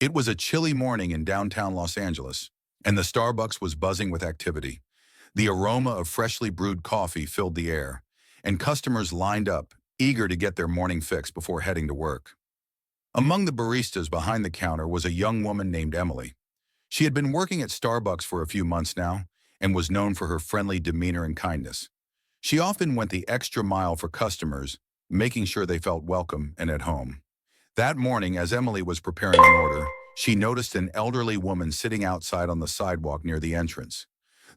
It was a chilly morning in downtown Los Angeles, and the Starbucks was buzzing with activity. The aroma of freshly brewed coffee filled the air, and customers lined up, eager to get their morning fix before heading to work. Among the baristas behind the counter was a young woman named Emily. She had been working at Starbucks for a few months now and was known for her friendly demeanor and kindness. She often went the extra mile for customers, making sure they felt welcome and at home. That morning, as Emily was preparing an order, she noticed an elderly woman sitting outside on the sidewalk near the entrance.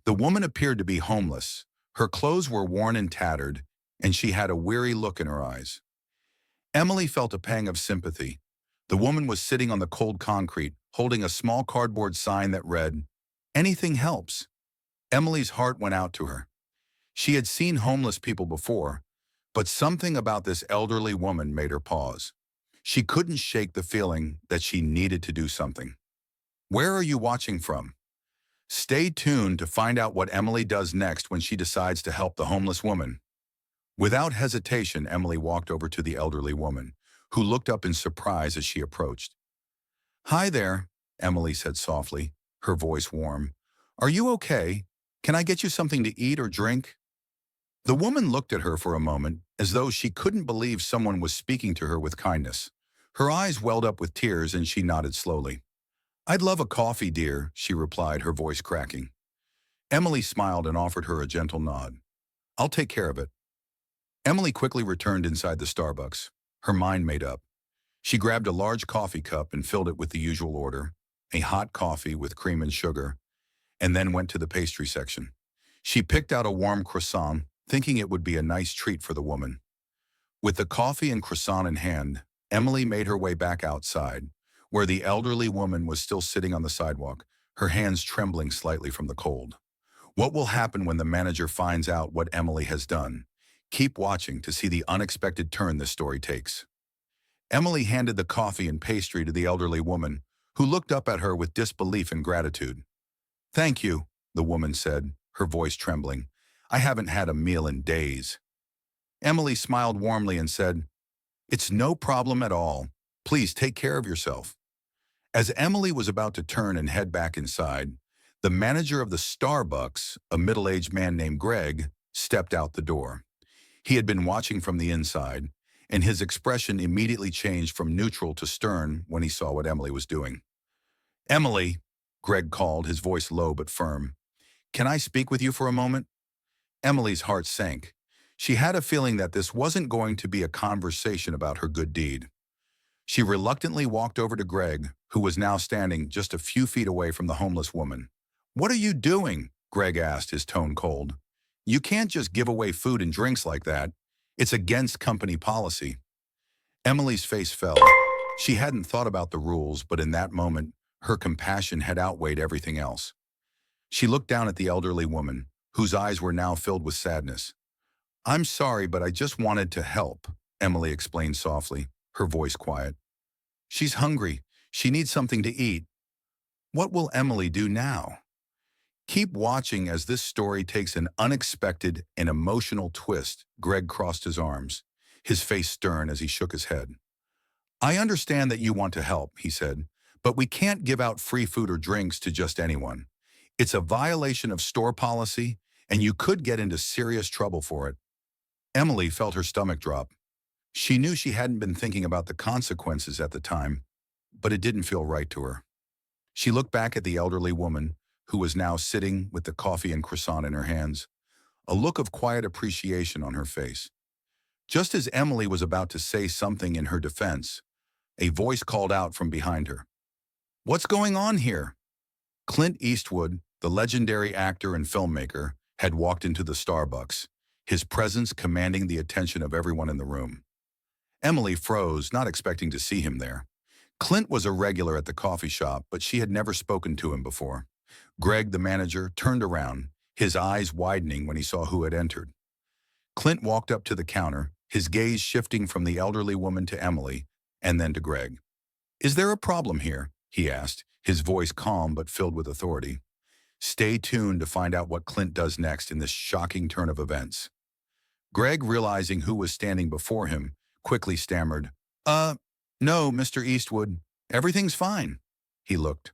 The woman appeared to be homeless. Her clothes were worn and tattered, and she had a weary look in her eyes. Emily felt a pang of sympathy. The woman was sitting on the cold concrete, holding a small cardboard sign that read, "Anything helps." Emily's heart went out to her. She had seen homeless people before, but something about this elderly woman made her pause. She couldn't shake the feeling that she needed to do something. Where are you watching from? Stay tuned to find out what Emily does next when she decides to help the homeless woman. Without hesitation, Emily walked over to the elderly woman, who looked up in surprise as she approached. "Hi there," Emily said softly, her voice warm. "Are you okay? Can I get you something to eat or drink?" The woman looked at her for a moment, as though she couldn't believe someone was speaking to her with kindness. Her eyes welled up with tears and she nodded slowly. "I'd love a coffee, dear," she replied, her voice cracking. Emily smiled and offered her a gentle nod. "I'll take care of it." Emily quickly returned inside the Starbucks, her mind made up. She grabbed a large coffee cup and filled it with the usual order, a hot coffee with cream and sugar, and then went to the pastry section. She picked out a warm croissant, thinking it would be a nice treat for the woman. With the coffee and croissant in hand, Emily made her way back outside, where the elderly woman was still sitting on the sidewalk, her hands trembling slightly from the cold. What will happen when the manager finds out what Emily has done? Keep watching to see the unexpected turn this story takes. Emily handed the coffee and pastry to the elderly woman, who looked up at her with disbelief and gratitude. "Thank you," the woman said, her voice trembling. "I haven't had a meal in days." Emily smiled warmly and said, "It's no problem at all. Please take care of yourself." As Emily was about to turn and head back inside, the manager of the Starbucks, a middle-aged man named Greg, stepped out the door. He had been watching from the inside, and his expression immediately changed from neutral to stern when he saw what Emily was doing. "Emily," Greg called, his voice low but firm, "can I speak with you for a moment?" Emily's heart sank. She had a feeling that this wasn't going to be a conversation about her good deed. She reluctantly walked over to Greg, who was now standing just a few feet away from the homeless woman. "What are you doing?" Greg asked, his tone cold. "You can't just give away food and drinks like that. It's against company policy." Emily's face fell. She hadn't thought about the rules, but in that moment, her compassion had outweighed everything else. She looked down at the elderly woman, whose eyes were now filled with sadness. "I'm sorry, but I just wanted to help," Emily explained softly, her voice quiet. "She's hungry. She needs something to eat." What will Emily do now? Keep watching as this story takes an unexpected and emotional twist. Greg crossed his arms, his face stern as he shook his head. "I understand that you want to help," he said, "but we can't give out free food or drinks to just anyone. It's a violation of store policy, and you could get into serious trouble for it." Emily felt her stomach drop. She knew she hadn't been thinking about the consequences at the time, but it didn't feel right to her. She looked back at the elderly woman, who was now sitting with the coffee and croissant in her hands, a look of quiet appreciation on her face. Just as Emily was about to say something in her defense, a voice called out from behind her. "What's going on here?" Clint Eastwood, the legendary actor and filmmaker, had walked into the Starbucks, his presence commanding the attention of everyone in the room. Emily froze, not expecting to see him there. Clint was a regular at the coffee shop, but she had never spoken to him before. Greg, the manager, turned around, his eyes widening when he saw who had entered. Clint walked up to the counter, his gaze shifting from the elderly woman to Emily, and then to Greg. "Is there a problem here?" he asked, his voice calm but filled with authority. Stay tuned to find out what Clint does next in this shocking turn of events. Greg, realizing who was standing before him, quickly stammered, No, Mr. Eastwood. Everything's fine." He looked